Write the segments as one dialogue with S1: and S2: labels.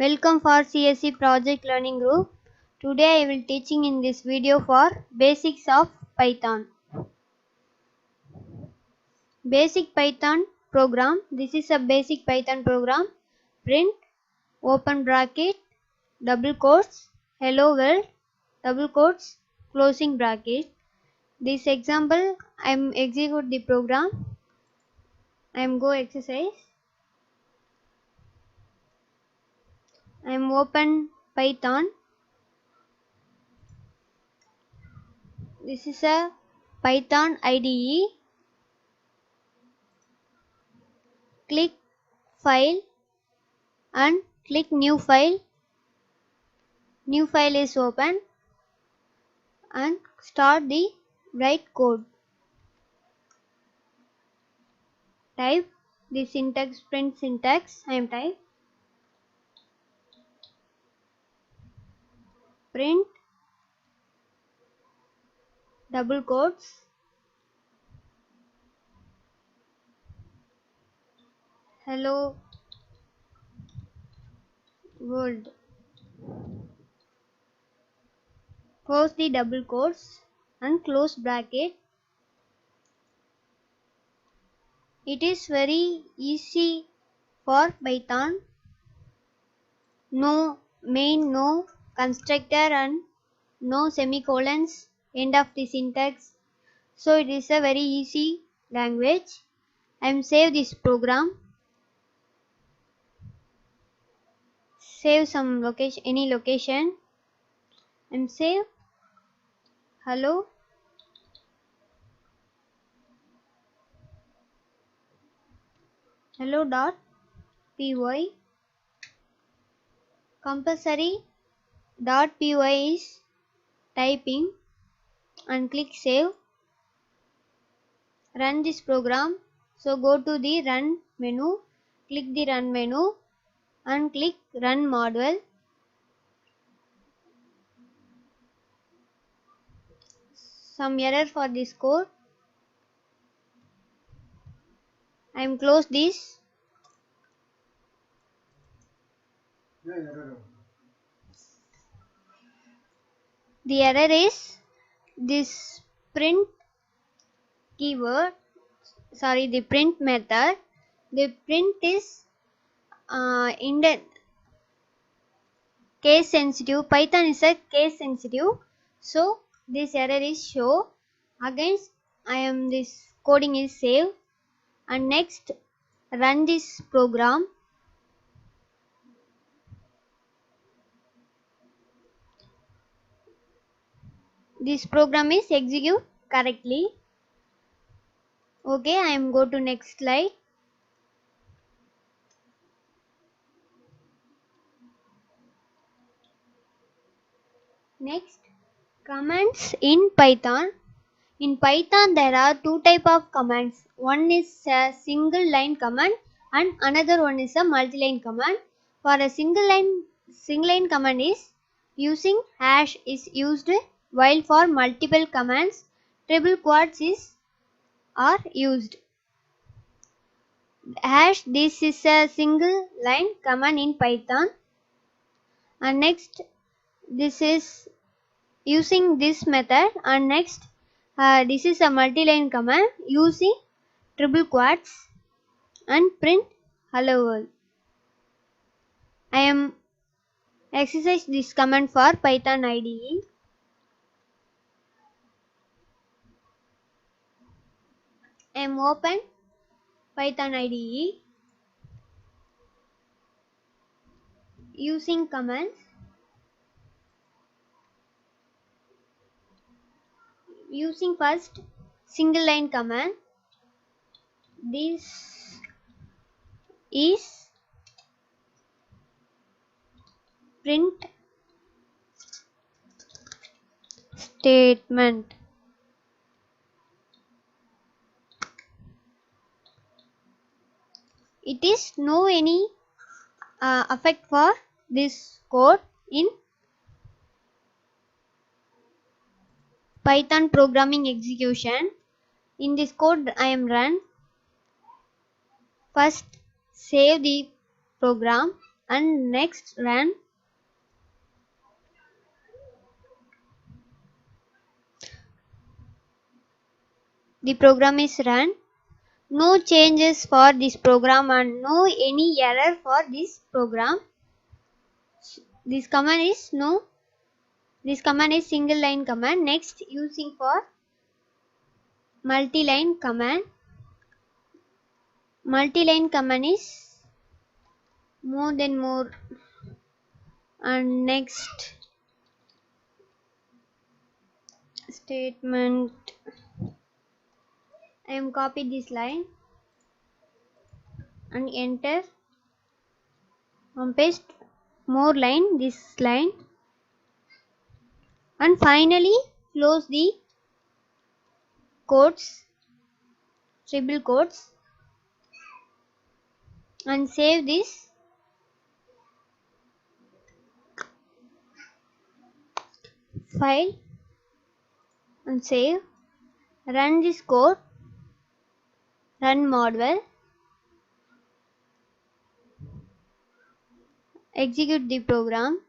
S1: Welcome for CSE Project Learning Group. Today I will teaching in this video for basics of Python. Basic Python program. This is a basic Python program. Print, open bracket, double quotes, hello world, double quotes, closing bracket. This example I am execute the program. I am go exercise. I am open Python. This is a Python IDE. Click file and click new file. New file is open and start the write code. Type the syntax, print syntax. I am type print double quotes hello world. Close the double quotes and close bracket. It is very easy for Python. No main, no constructor and no semicolons, end of the syntax. So it is a very easy language. I am save this program. Save some location, any location, and save hello hello.py. Compulsory .py is typing and click save. Run this program. So go to the run menu, click the run menu and click run module. Some error for this code. I am close this. The error is this print keyword, sorry, the print method. The print is case sensitive. Python is a case sensitive. So this error is show. Against this coding is saved and next run this program. This program is execute correctly. Okay, I am go to next slide. Next, commands in Python. In Python there are two type of commands. One is a single line command and another one is a multi-line command. For a single line command is using hash is used, while for multiple commands triple quotes are used. Hash, this is a single line command in Python, and next this is using this method, and next this is a multi-line command using triple quotes and print hello world. I am exercise this command for Python IDE. I am open Python IDE using commands. Using first single line command. This is print statement. It is no any effect for this code in Python programming execution. In this code I am run. First save the program and next run. The program is run. No changes for this program and no any error for this program. This command is no. This command is single line command. Next, using for multi-line command. Multi-line command is more than more. And next statement, I am copy this line and enter and paste more line, this line, and finally close the quotes, triple quotes, and save this file and save. Run this code, run module, execute the program.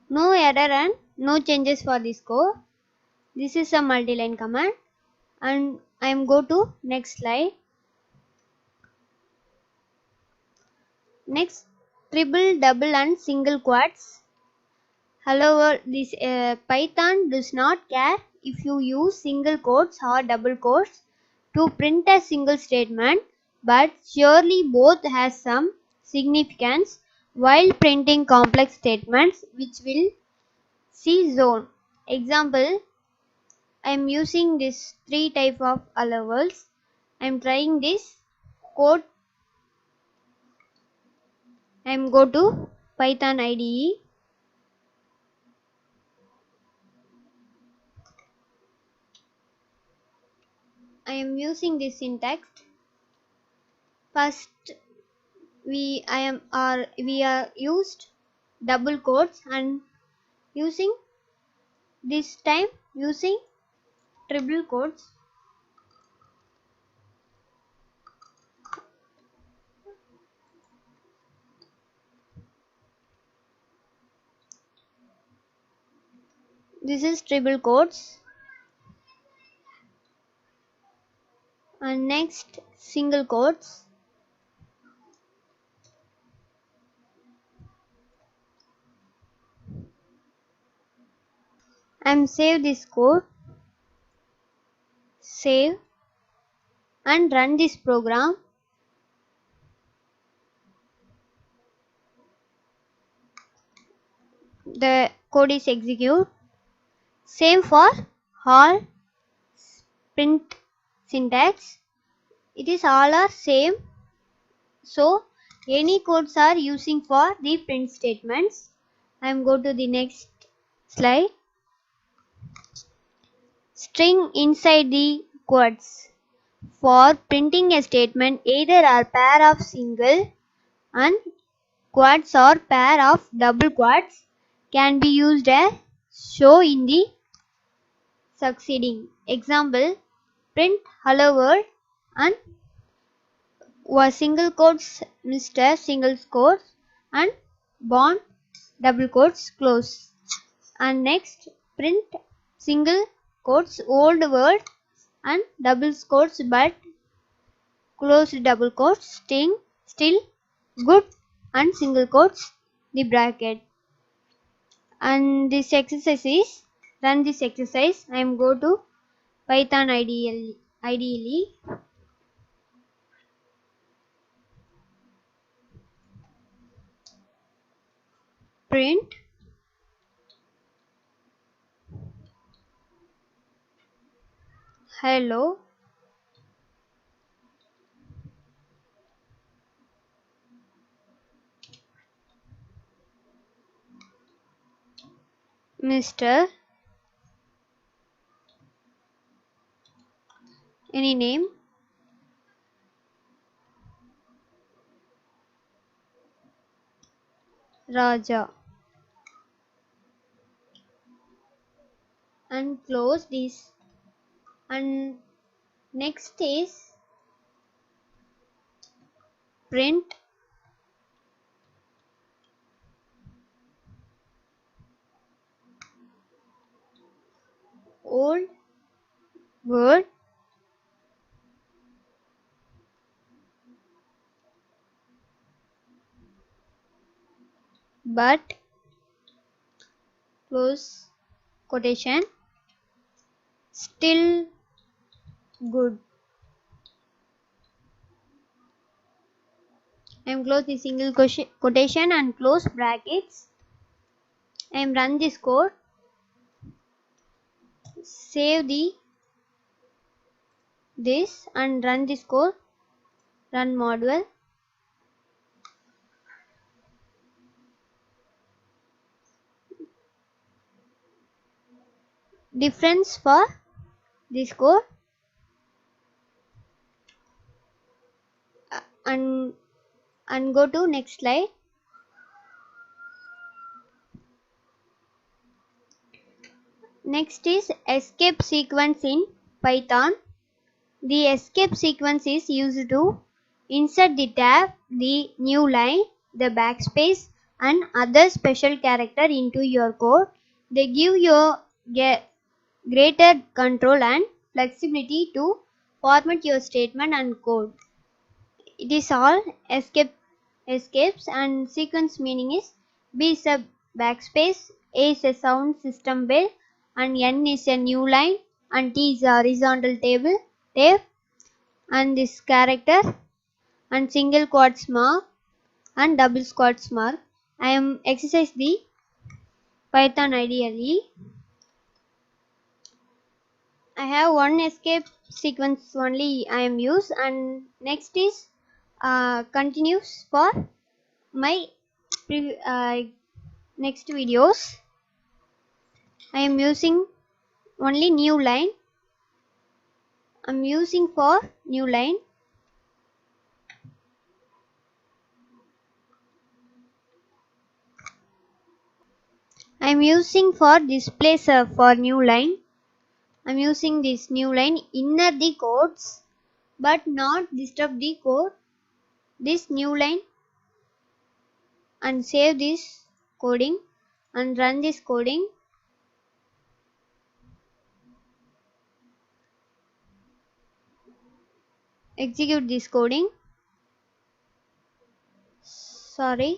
S1: No error and no changes for this code. This is a multi-line command, and I am go to next slide. Next, triple, double and single quotes. However, this Python does not care if you use single quotes or double quotes to print a single statement, but surely both has some significance while printing complex statements, which will see zone. Example, I am using this three type of allowals. I am trying this code. I am go to Python IDE. I am using this syntax. First, we are used double quotes, and using this time using triple quotes. This is triple quotes, and next single quotes. I'm save this code, save and run this program. The code is execute. Same for all print syntax. It is all are same. So any codes are using for the print statements. I am go to the next slide. String inside the quotes. For printing a statement, either a pair of single and quotes or pair of double quotes can be used as show in the succeeding. Example, print hello world and was single quotes Mr. single quotes and born double quotes close. And next, print single quotes old world and double quotes but closed double quotes still good and single quotes the bracket. And this exercise is run this exercise. I am go to Python IDE. Print hello Mr. Any name Raja, and close this. And next is print old word but close quotation still good. I am close the single quotation and close brackets. I am run this code, save this and run this code, run module. Difference for this code and go to next slide. Next is escape sequence in Python. The escape sequence is used to insert the tab, the new line, the backspace and other special character into your code. They give you greater control and flexibility to format your statement and code. It is all escapes and sequence meaning is B is a backspace, A is a sound system bell and N is a new line and T is a horizontal tab and this character and single quotes mark and double quotes mark. I am exercise the Python IDE. I have one escape sequence only I am use and next is continues for my next videos. I am using only new line. I am using for new line. I am using for display for new line. I am using this new line inner the codes but not disturb the code. This new line and save this coding and run this coding. Execute this coding. Sorry.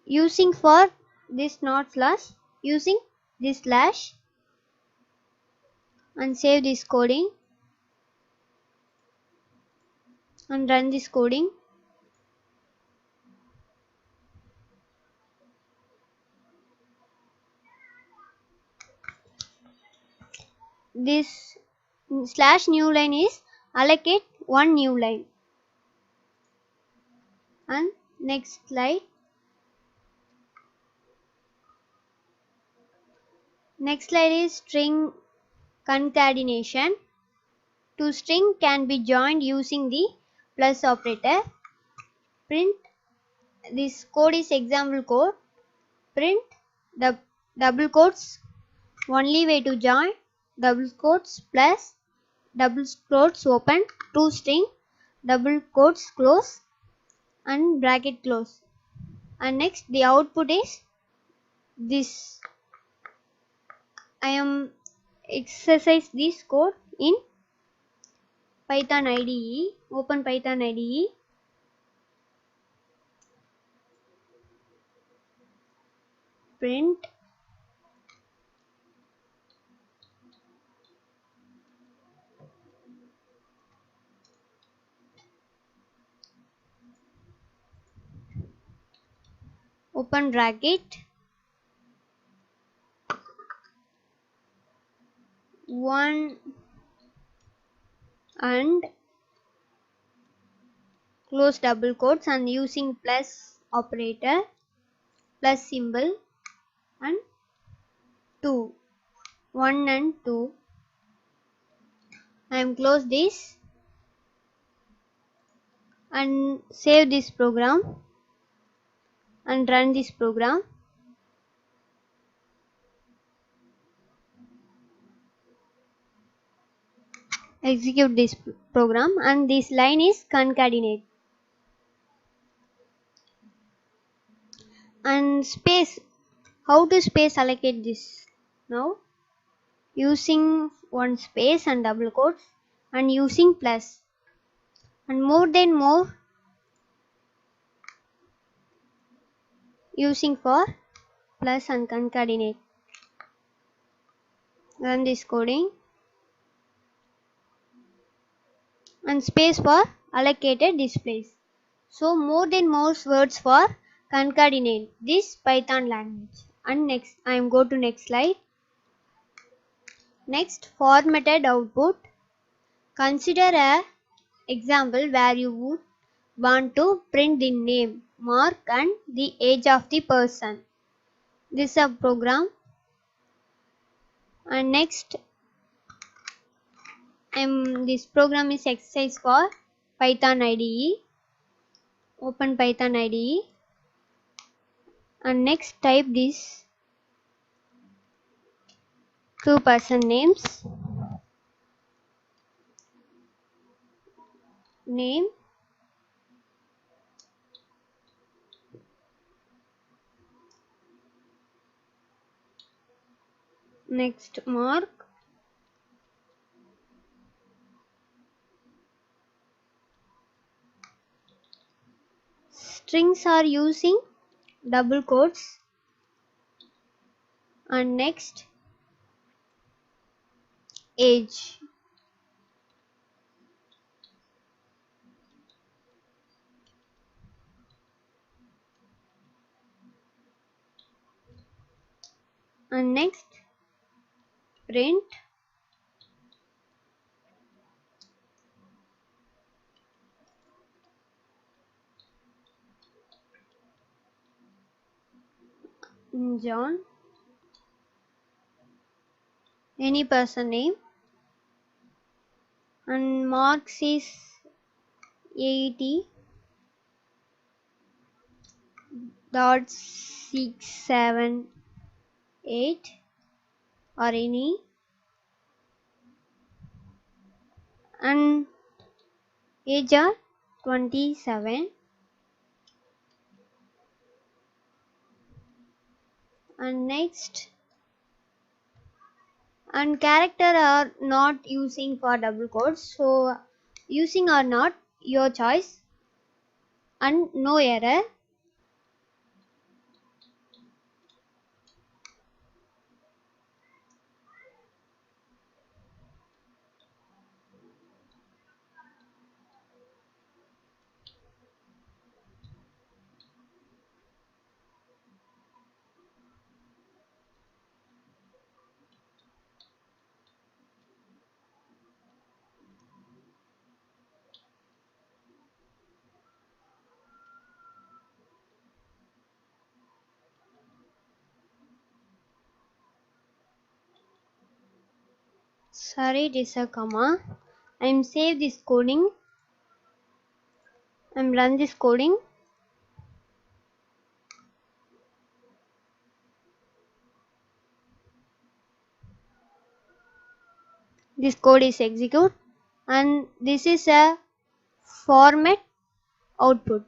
S1: Using for this not slash, using this slash and save this coding and run this coding. This slash new line is allocate one new line. And next slide. Next slide is string concatenation. Two string can be joined using the plus operator. Print, this code is example code. Print the double quotes, only way to join, double quotes plus double quotes open, two string, double quotes close and bracket close. And next the output is this. I am exercise this code in Python IDE. Open Python IDE. Print open bracket 1 and close double quotes and using plus operator, plus symbol and 2, 1 and 2. I am close this and save this program and run this program. Execute this program and this line is concatenate. And space, how to space allocate this now? using one space and double quotes, and using plus, and more than more using for plus and concatenate. Run this coding, and space for allocated displays. So more than more words for concatenate this Python language. And next I am go to next slide. Next, formatted output. Consider a example where you would want to print the name, mark and the age of the person. This is a program. And next, this program is exercise for Python IDE. Open Python IDE, and next type this two person names, name, next mark, strings are using double quotes, and next age. And next print John, any person name, and marks is 80.678 or any, and age are 27, and next, and character are not using for double quotes, so using or not your choice, and no error. Sorry, it is a comma. I'm save this coding. I'm run this coding. This code is execute, and this is a format output.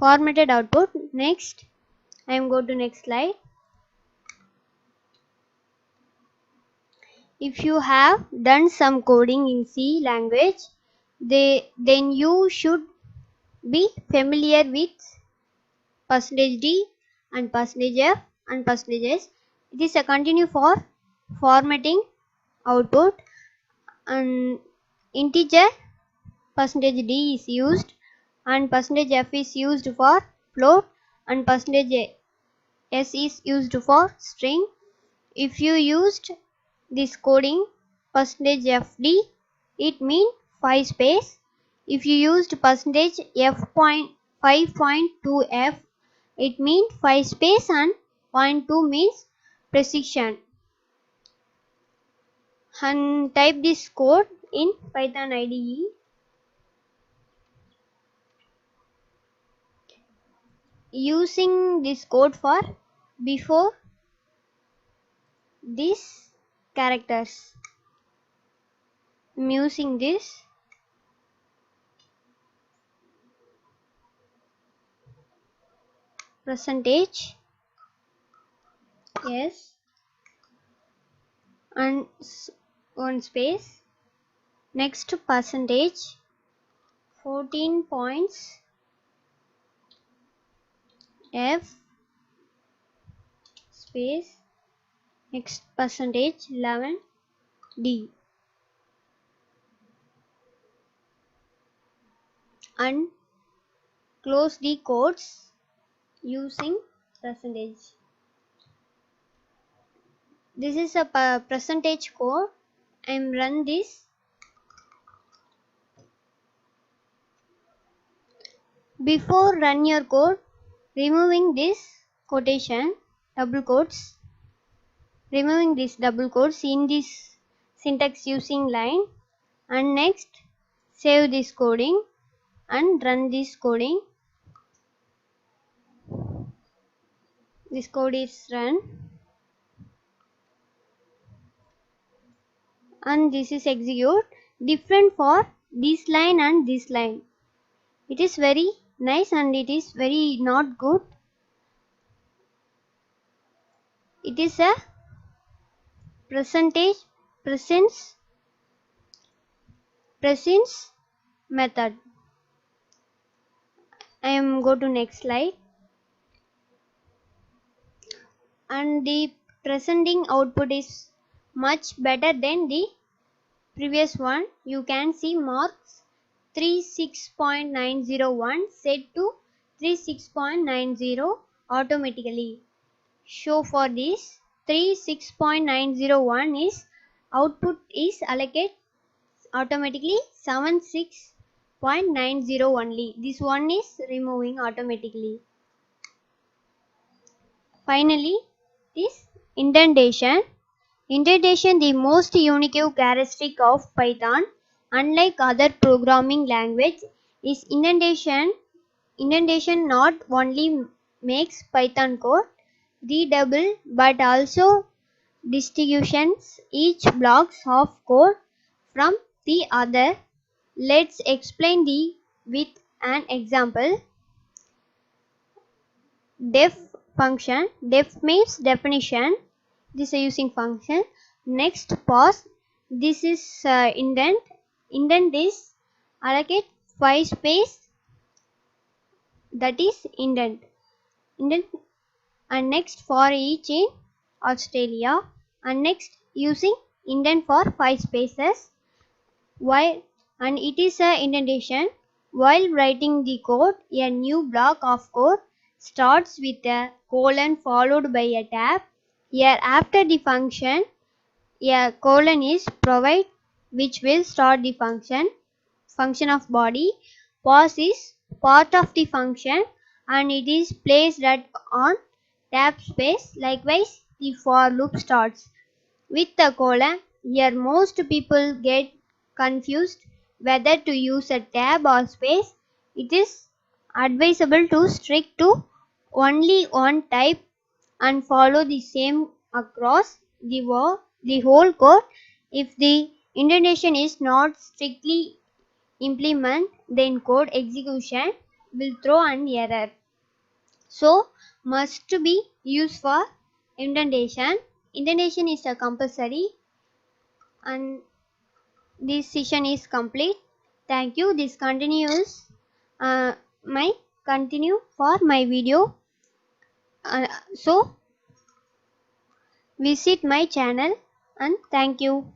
S1: Formatted output. Next, I am go to next slide. If you have done some coding in C language, then you should be familiar with %d and %f and %s. It is a continue for formatting output, and integer %d is used, and %f is used for float, and %s is used for string. If you used this coding %fd, it means 5 space. If you used %f.5.2f, it means 5 space, and 0.2 means precision. And type this code in Python IDE. Using this code for before these characters. I'm using this percentage, yes, and one space. Next percentage 14 points F space. Next percentage 11 D and close the quotes using percentage. This is a percentage code. I am run this. Before run your code, removing this quotation double quotes, removing this double quotes in this syntax using line, and next save this coding and run this coding. This code is run and this is execute. Different for this line and this line. It is very nice and it is very not good. It is a presence method. I am go to next slide. And the presenting output is much better than the previous one. You can see marks 36.901 set to 36.90 automatically. So for this 36.901 is output is allocated automatically 76.90 only. This one is removing automatically. Finally, this indentation. Indentation, the most unique characteristic of Python, unlike other programming language, is indentation. Indentation not only makes Python code readable but also distinguishes each blocks of code from the other. Let's explain with an example. Def function. Def means definition. This is using function. Next pause. This is indent. Indent is allocate 5 space. That is indent. Indent. And next for each in Australia. And next using indent for 5 spaces. While and it is a indentation. While writing the code, a new block of code starts with a colon followed by a tab. Here after the function, a colon is provided which will start the function of body. Pause is part of the function and it is placed on tab space. Likewise, the for loop starts with the colon. Here most people get confused whether to use a tab or space. It is advisable to stick to only one type and follow the same across the whole code. If the indentation is not strictly implemented, then code execution will throw an error. So must be used for indentation. Indentation is a compulsory and this session is complete. Thank you. This continues continue for my video. So visit my channel and thank you.